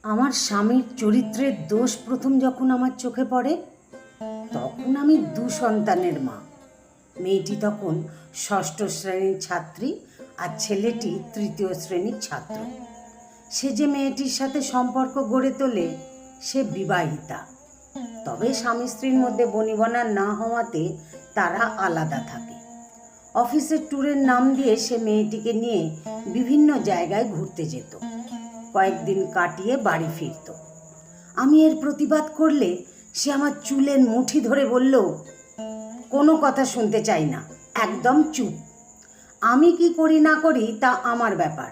আমার স্বামীর চরিত্রের দোষ প্রথম যখন আমার চোখে পড়ে তখন আমি 2 সন্তানের মা। মেয়েটি তখন 6ষ্ঠ শ্রেণীর ছাত্রী আর ছেলেটি 3য় শ্রেণীর ছাত্র। সে যে মেয়েটির সাথে সম্পর্ক গড়ে তোলে সে বিবাহিতা, তবে স্বামী স্ত্রীর মধ্যে বনিবনা না হওয়াতে তারা আলাদা থাকে। অফিসের ট্যুরের নাম দিয়ে সে মেয়েটিকে নিয়ে বিভিন্ন জায়গায় ঘুরতে যেত, কয়েকদিন কাটিয়ে বাড়ি ফিরত। আমি এর প্রতিবাদ করলে সে আমার চুলের মুঠি ধরে বলল, কোনো কথা শুনতে চাই না, একদম চুপ। আমি কি করি না করি তা আমার ব্যাপার,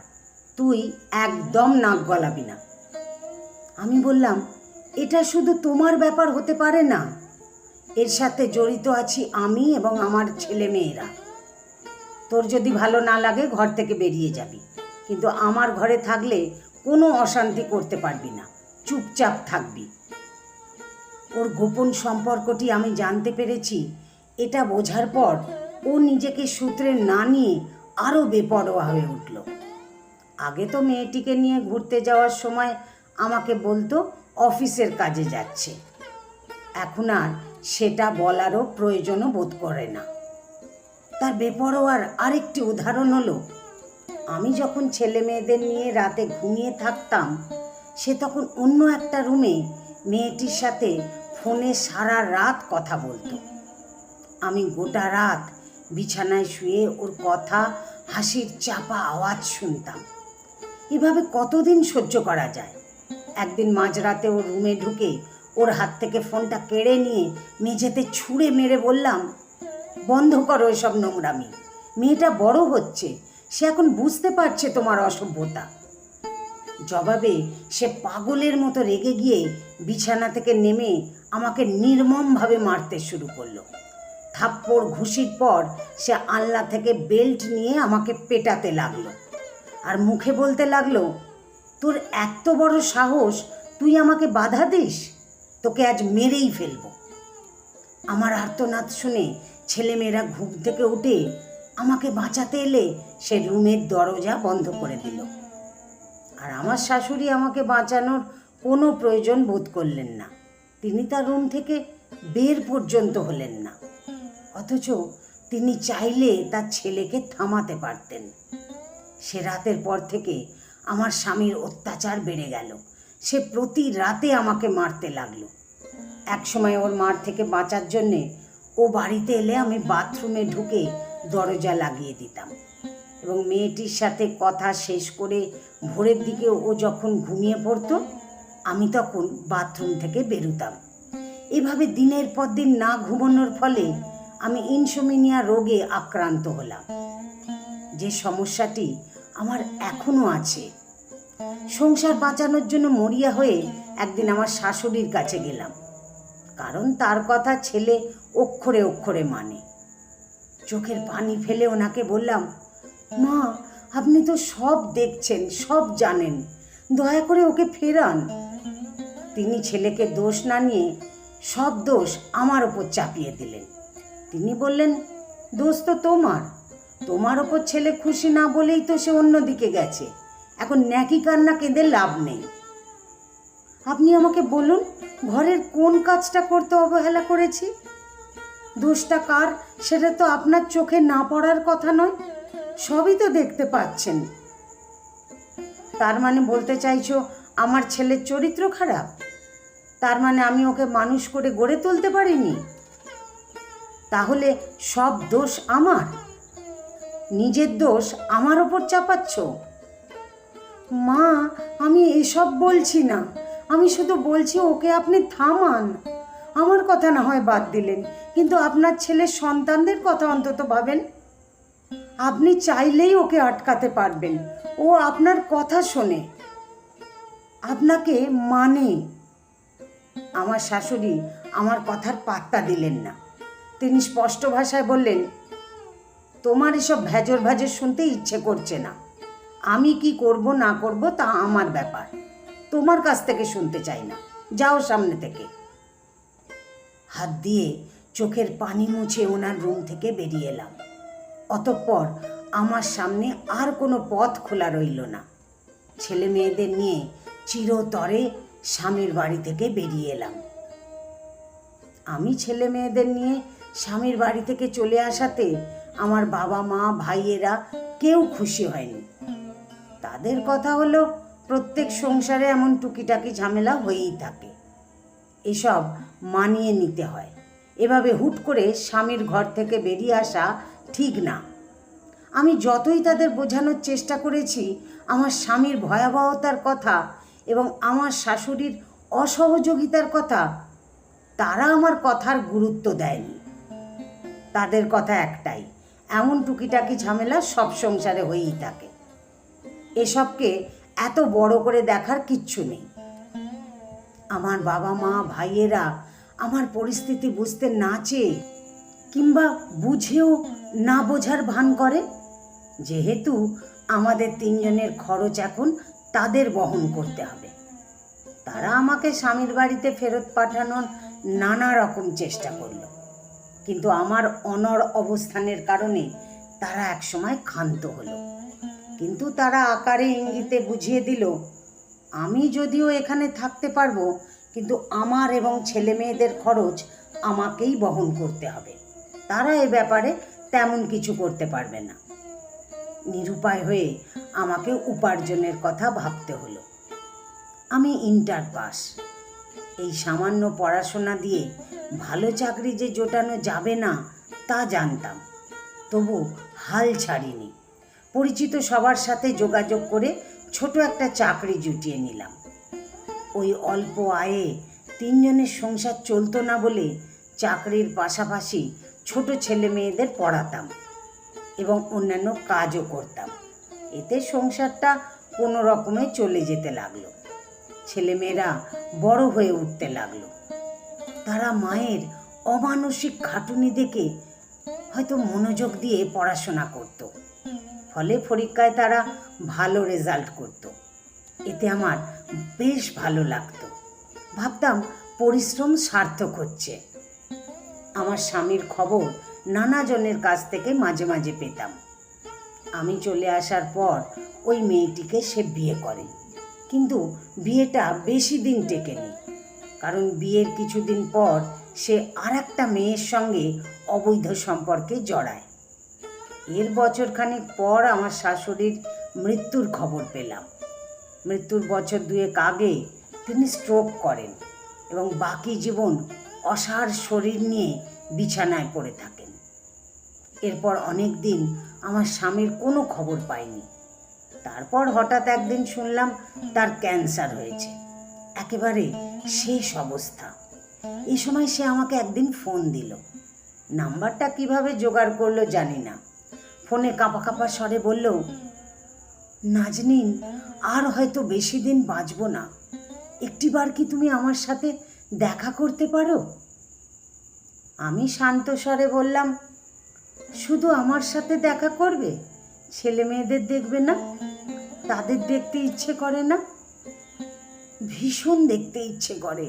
তুই একদম নাক গলাবি না। আমি বললাম, এটা শুধু তোমার ব্যাপার হতে পারে না, এর সাথে জড়িত আছি আমি এবং আমার ছেলে মেয়েরা। তোর যদি ভালো না লাগে ঘর থেকে বেরিয়ে যাবি, কিন্তু আমার ঘরে থাকলে কোনো অশান্তি করতে পারবি না, চুপচাপ থাকবি। ওর গোপন সম্পর্কটি আমি জানতে পেরেছি। এটা বোঝার পর ও নিজেকে সূত্রে না নিয়ে আরও বেপরোয়া হয়ে উঠল। আগে তো মেয়েটিকে নিয়ে ঘুরতে যাওয়ার সময় আমাকে বলতো অফিসের কাজে যাচ্ছে, এখন আর সেটা বলারও প্রয়োজনও বোধ করে না। তার বেপরোয়ার আরেকটি উদাহরণ হলো, আমি যখন ছেলে মেয়েদের নিয়ে রাতে ঘুমিয়ে থাকতাম সে তখন অন্য একটা রুমে মেয়েটির সাথে ফোনে সারা রাত কথা বলতো। আমি গোটা রাত বিছানায় শুয়ে ওর কথা, হাসির চাপা আওয়াজ শুনতাম। এভাবে কতদিন সহ্য করা যায়? একদিন মাঝরাতে ওর রুমে ঢুকে ওর হাত থেকে ফোনটা কেড়ে নিয়ে মেঝেতে ছুঁড়ে মেরে বললাম, বন্ধ করো এসব নোংরামি, মেয়েটা বড় হচ্ছে, সে এখন বুঝতে পারছে তোমার অসভ্যতা। জবাবে সে পাগলের মতো রেগে গিয়ে বিছানা থেকে নেমে আমাকে নির্মমভাবে মারতে শুরু করলো। থাপ্পড় ঘুষির পর সে আলনা থেকে বেল্ট নিয়ে আমাকে পেটাতে লাগলো আর মুখে বলতে লাগলো, তোর এত বড় সাহস, তুই আমাকে বাধা দিস, তোকে আজ মেরেই ফেলবো। আমার আর্তনাদ শুনে ছেলেমেয়েরা ঘুম থেকে উঠে আমাকে বাঁচাতে এলে সে রুমের দরজা বন্ধ করে দিল। আর আমার শাশুড়ি আমাকে বাঁচানোর কোনো প্রয়োজন বোধ করলেন না, তিনি তার রুম থেকে বের পর্যন্ত হলেন না। অথচ তিনি চাইলে তার ছেলেকে থামাতে পারতেন। সে রাতের পর থেকে আমার স্বামীর অত্যাচার বেড়ে গেল। সে প্রতি রাতে আমাকে মারতে লাগলো। একসময় ওর মার থেকে বাঁচার জন্যে ও বাড়িতে এলে আমি বাথরুমে ঢুকে দরজা লাগিয়ে দিতাম এবং মেয়েটির সাথে কথা শেষ করে ভোরের দিকে ও যখন ঘুমিয়ে পড়তো আমি তখন বাথরুম থেকে বেরোতাম। এভাবে দিনের পর দিন না ঘুমানোর ফলে আমি ইনসোমিনিয়া রোগে আক্রান্ত হলাম, যে সমস্যাটি আমার এখনও আছে। সংসার বাঁচানোর জন্য মরিয়া হয়ে একদিন আমার শাশুড়ির কাছে গেলাম, কারণ তার কথা ছেলে অক্ষরে অক্ষরে মানে। চোখের পানি ফেলে ওনাকে বললাম, মা, আপনি তো সব দেখছেন, সব জানেন, দয়া করে ওকে ফেরান। তিনি ছেলেকে দোষ না নিয়ে সব দোষ আমার ওপর চাপিয়ে দিলেন। তিনি বললেন, দোষ তো তোমার ওপর ছেলে খুশি না বলেই তো সে অন্যদিকে গেছে, এখন ন্যাকি কান্না কেঁদে লাভ নেই। আপনি আমাকে বলুন, ঘরের কোন কাজটা করতে অবহেলা করেছি? দোষটা কার সেটা তো আপনার চোখে না পড়ার কথা নয়, সবই তো দেখতে পাচ্ছেন। তার মানে বলতে চাইছো আমার ছেলের চরিত্র খারাপ? তার মানে আমি ওকে মানুষ করে গড়ে তুলতে পারিনি? তাহলে সব দোষ আমার, নিজের দোষ আমার ওপর চাপাচ্ছ? মা, আমি এসব বলছি না, আমি শুধু বলছি ওকে আপনি থামান। আমার কথা না হয় বাদ দিলেন, কিন্তু আপনার ছেলের সন্তানদের কথা অন্তত ভাবেন। আপনি চাইলেই ওকে আটকাতে পারবেন, ও আপনার কথা শোনে, আপনাকে মানে। আমার শাশুড়ি আমার কথার পাত্তা দিলেন না। তিনি স্পষ্ট ভাষায় বললেন, তোমার এসব ভেজর ভাজর শুনতে ইচ্ছে করছে না, আমি কি করব না করব তা আমার ব্যাপার, তোমার কাছ থেকে শুনতে চাই না, যাও সামনে থেকে। হাত দিয়ে চোখের পানি মুছে ওনার রুম থেকে বেরিয়ে এলাম। অতঃপর আমার সামনে আর কোনো পথ খোলা রইল না। ছেলে মেয়েদের নিয়ে চিরতরে স্বামীর বাড়ি থেকে বেরিয়ে এলাম। আমি ছেলে মেয়েদের নিয়ে স্বামীর বাড়ি থেকে চলে আসাতে আমার বাবা মা ভাইয়েরা কেউ খুশি হয়নি। তাদের কথা হলো প্রত্যেক সংসারে এমন টুকিটাকি ঝামেলা হয়েই থাকে, এসব মানিয়ে নিতে হয়। এভাবে হুট করে স্বামীর ঘর থেকে বেরিয়ে আসা ঠিক না। আমি যতই তাদের বোঝানোর চেষ্টা করেছি আমার স্বামীর ভয়াবহতার কথা এবং আমার শাশুড়ির অসহযোগিতার কথা, তারা আমার কথার গুরুত্ব দেয়নি। তাদের কথা একটাই, এমন টুকিটাকি ঝামেলা সব সংসারে হয়েই থাকে, এসবকে এত বড় করে দেখার কিচ্ছু নেই। আমার বাবা মা ভাইয়েরা আমার পরিস্থিতি বুঝতে না চেয়ে কিংবা বুঝেও না বোঝার ভান করে, যেহেতু আমাদের তিনজনের খরচ এখন তাদের বহন করতে হবে। তারা আমাকে স্বামীর বাড়িতে ফেরত পাঠানোর নানা রকম চেষ্টা করলো, কিন্তু আমার অনড় অবস্থানের কারণে তারা একসময় ক্ষান্ত হলো। কিন্তু তারা আকারে ইঙ্গিতে বুঝিয়ে দিল আমি যদিও এখানে থাকতে পারবো, কিন্তু আমার এবং ছেলে মেয়েদের খরচ আমাকেই বহন করতে হবে। তারা এ ব্যাপারে তেমন কিছু করতে পারবে না। নিরুপায় হয়ে আমাকে উপার্জনের কথা ভাবতে হলো। আমি ইন্টার পাস, এই সামান্য পড়াশোনা দিয়ে ভালো চাকরি যে জোটানো যাবে না তা জানতাম, তবু হাল ছাড়িনি। পরিচিত সবার সাথে যোগাযোগ করে ছোট একটা চাকরি জুটিয়ে নিলাম। ওই অল্প আয়ে তিনজনের সংসার চলতো না বলে চাকরির পাশাপাশি ছোট ছেলে মেয়েদের পড়াতাম এবং অন্যান্য কাজও করতাম। এতে সংসারটা কোনো রকমে চলে যেতে লাগলো। ছেলেমেয়েরা বড় হয়ে উঠতে লাগলো। তারা মায়ের অমানসিক খাটুনি দেখে হয়তো মনোযোগ দিয়ে পড়াশোনা করত, ফলে পরীক্ষায় তারা ভালো রেজাল্ট করত। এতে আমার বেশ ভালো লাগতো। ভাবতাম পরিশ্রম সার্থক হচ্ছে। আমার স্বামীর খবর নানা জনের কাছ থেকে মাঝে মাঝে পেতাম। আমি চলে আসার পর ওই মেয়েটিকে সে বিয়ে করে, কিন্তু বিয়েটা বেশি দিন টেকেনি, কারণ বিয়ের কিছুদিন পর সে আর একটা মেয়ের সঙ্গে অবৈধ সম্পর্কে জড়ায়। এর বছরখানেক পর আমার শাশুড়ির মৃত্যুর খবর পেলাম। মৃত্যুর বছর দুয়েক আগে তিনি স্ট্রোক করেন এবং বাকি জীবন অসাড় শরীর নিয়ে বিছানায় পড়ে থাকেন। এরপর অনেক দিন আমার স্বামীর কোনো খবর পাইনি। তারপর হঠাৎ একদিন শুনলাম তার ক্যান্সার হয়েছে, একেবারে শেষ অবস্থা। এই সময় সে আমাকে একদিন ফোন দিল। নাম্বারটা কিভাবে জোগাড় করলো জানি না। ফোনে কাঁপা কাঁপা স্বরে বলল, নাজনীন, আর হয়তো বেশি দিন বাঁচব না, একটিবার কি তুমি আমার সাথে দেখা করতে পারো? আমি শান্ত স্বরে বললাম, শুধু আমার সাথে দেখা করবে? ছেলে মেয়েদের দেখবে না? তাদের দেখতে ইচ্ছে করে না? ভীষণ দেখতে ইচ্ছে করে,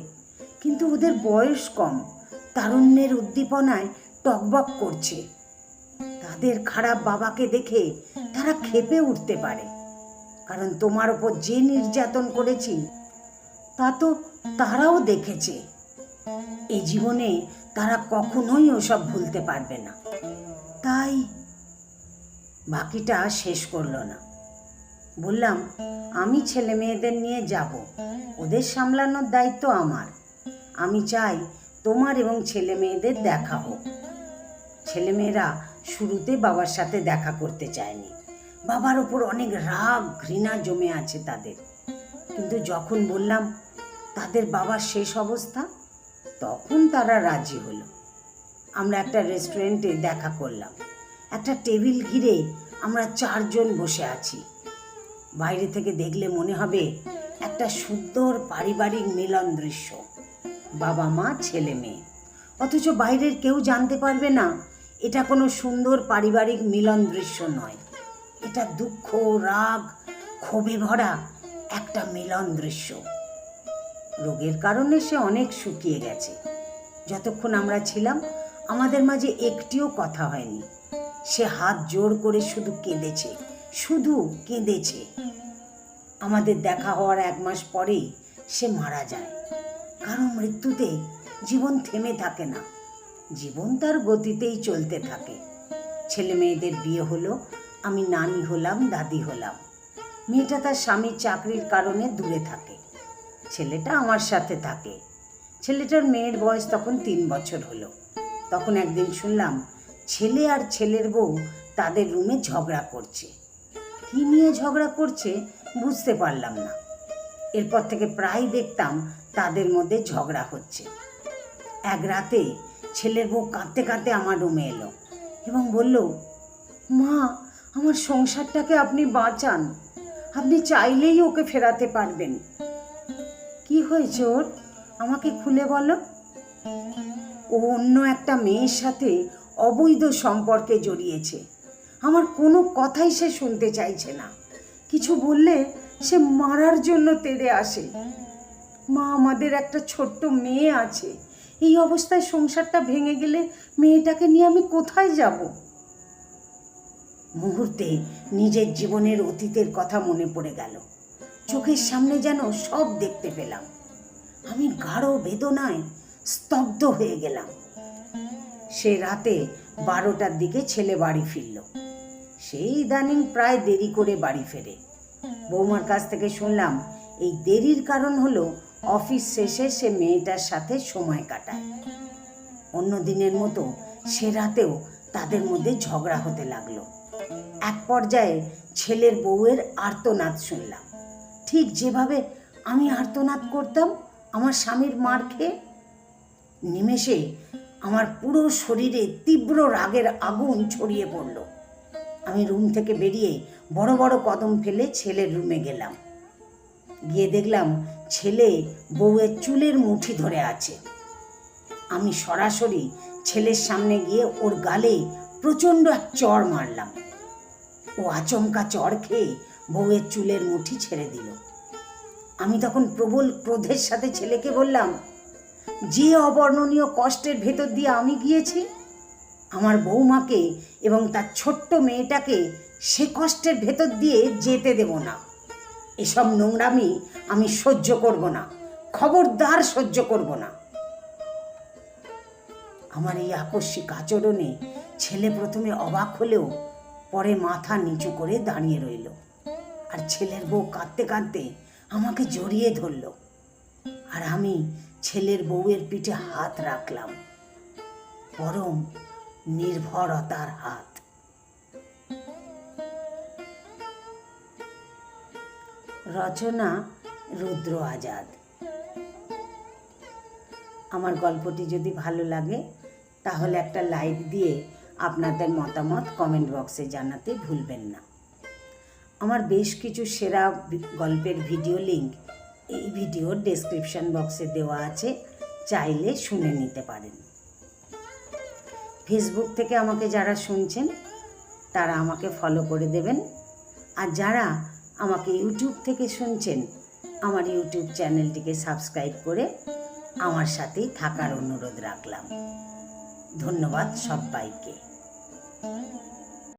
কিন্তু ওদের বয়স কম, তারুণ্যের উদ্দীপনায় টকবক করছে। তাদের খারাপ বাবাকে দেখে তারা ক্ষেপে উঠতে পারে, কারণ তোমার ওপর যে নির্যাতন করেছি তা তো তারাও দেখেছে। এই জীবনে তারা কখনোই ওসব ভুলতে পারবে না। তাই বাকিটা শেষ করলো না। বললাম, আমি ছেলে মেয়েদের নিয়ে যাব, ওদের সামলানোর দায়িত্ব আমার। আমি চাই তোমার এবং ছেলে মেয়েদের দেখা হোক। ছেলেমেয়েরা শুরুতে বাবার সাথে দেখা করতে চায়নি। বাবার ওপর অনেক রাগ ঘৃণা জমে আছে তাদের। কিন্তু যখন বললাম তাদের বাবার শেষ অবস্থা, তখন তারা রাজি হলো। আমরা একটা রেস্টুরেন্টে দেখা করলাম। একটা টেবিল ঘিরে আমরা 4 জন বসে আছি। বাইরে থেকে দেখলে মনে হবে একটা সুন্দর পারিবারিক মিলন দৃশ্য, বাবা মা ছেলে মেয়ে। অথচ বাইরের কেউ জানতে পারবে না এটা কোনো সুন্দর পারিবারিক মিলন দৃশ্য নয়। এটা দুঃখ, রাগ, ক্ষোভে ভরা একটা মিলন দৃশ্য। রোগের কারণে সে অনেক শুকিয়ে গেছে। যতক্ষণ আমরা ছিলাম আমাদের মাঝে একটিও কথা হয়নি। সে হাত জোড় করে শুধু কেঁদেছে, শুধু কেঁদেছে। আমাদের দেখা হওয়ার 1 মাস পরেই সে মারা যায়। কারণ মৃত্যুতে জীবন থেমে থাকে না, জীবন তার গতিতেই চলতে থাকে। ছেলে মেয়েদের বিয়ে হলো, আমি নানি হলাম, দাদি হলাম। মেয়েটা তার স্বামীর চাকরির কারণে দূরে থাকে, ছেলেটা আমার সাথে থাকে। ছেলেটার মেয়ের বয়স তখন 3 বছর হলো। তখন একদিন শুনলাম ছেলে আর ছেলের বউ তাদের রুমে ঝগড়া করছে। কী নিয়ে ঝগড়া করছে বুঝতে পারলাম না। এরপর থেকে প্রায় দেখতাম তাদের মধ্যে ঝগড়া হচ্ছে। এক রাতে ছেলের বউ কাঁদতে কাঁদতে আমার রুমে এলো এবং বলল, মা, আমার সংসারটাকে আপনি বাঁচান, আপনি চাইলেই ওকে ফেরাতে পারবেন। কি হয়েছে ওর, আমাকে খুলে বলো। ও অন্য একটা মেয়ের সাথে অবৈধ সম্পর্কে জড়িয়েছে। আমার কোনো কথাই সে শুনতে চাইছে না, কিছু বললে সে মারার জন্য তেড়ে আসে। মা, আমাদের একটা ছোট্ট মেয়ে আছে, এই অবস্থায় সংসারটা ভেঙে গেলে মেয়েটাকে নিয়ে আমি কোথায় যাব? মুহূর্তে নিজের জীবনের অতীতের কথা মনে পড়ে গেল। চোখের সামনে যেন সব দেখতে পেলাম। আমি গাঢ় বেদনায় স্তব্ধ হয়ে গেলাম। সে রাতে 12টার দিকে ছেলে বাড়ি ফিরল। সেই ইদানিং প্রায় দেরি করে বাড়ি ফেরে। বৌমার কাছ থেকে শুনলাম এই দেরির কারণ হলো অফিস শেষে সে মেয়েটার সাথে সময় কাটায়। অন্য দিনের মতো সে রাতেও তাদের মধ্যে ঝগড়া হতে লাগলো। এক পর্যায়ে ছেলের বউয়ের আর্তনাদ শুনলাম, ঠিক যেভাবে আমি আর্তনাদ করতাম আমার স্বামীর মার খেয়ে। নিমেষে আমার পুরো শরীরে তীব্র রাগের আগুন ছড়িয়ে পড়ল। আমি রুম থেকে বেরিয়ে বড় বড় কদম ফেলে ছেলের রুমে গেলাম। গিয়ে দেখলাম ছেলে বউয়ের চুলের মুঠি ধরে আছে। আমি সরাসরি ছেলের সামনে গিয়ে ওর গালে প্রচণ্ড এক চড় মারলাম। ও আচমকা চড় খেয়ে বউয়ের চুলের মুঠি ছেড়ে দিল। আমি তখন প্রবল ক্রোধের সাথে ছেলেকে বললাম, যে অবর্ণনীয় কষ্টের ভেতর দিয়ে আমি গিয়েছি, আমার বৌমাকে এবং তার ছোট্ট মেয়েটাকে সে কষ্টের ভেতর দিয়ে যেতে দেব না। এসব নোংরামি আমি সহ্য করব না, খবরদার সহ্য করব না। আমার এই আকস্মিক আচরণে ছেলে প্রথমে অবাক হলেও পরে মাথা নিচু করে দাঁড়িয়ে রইল। আর ছেলের বউ কাঁদতে কাঁদতে আমাকে জড়িয়ে ধরল। আর আমি ছেলের বউয়ের পিঠে হাত রাখলাম, পরম নির্ভরতার হাত। রচনা রুদ্র আজাদ। আমার গল্পটি যদি ভালো লাগে তাহলে একটা লাইক দিয়ে আপনাদের মতামত কমেন্ট বক্সে জানাতে ভুলবেন না। আমার বেশ কিছু সেরা গল্পের ভিডিও লিংক এই ভিডিওর ডেসক্রিপশন বক্সে দেওয়া আছে, চাইলে শুনে নিতে পারেন। ফেসবুক থেকে আমাকে যারা শুনছেন তারা আমাকে ফলো করে দেবেন, আর যারা আমাকে ইউটিউব থেকে শুনছেন আমার ইউটিউব চ্যানেলটিকে সাবস্ক্রাইব করে আমার সাথেই থাকার অনুরোধ রাখলাম। ধন্যবাদ সবাইকে।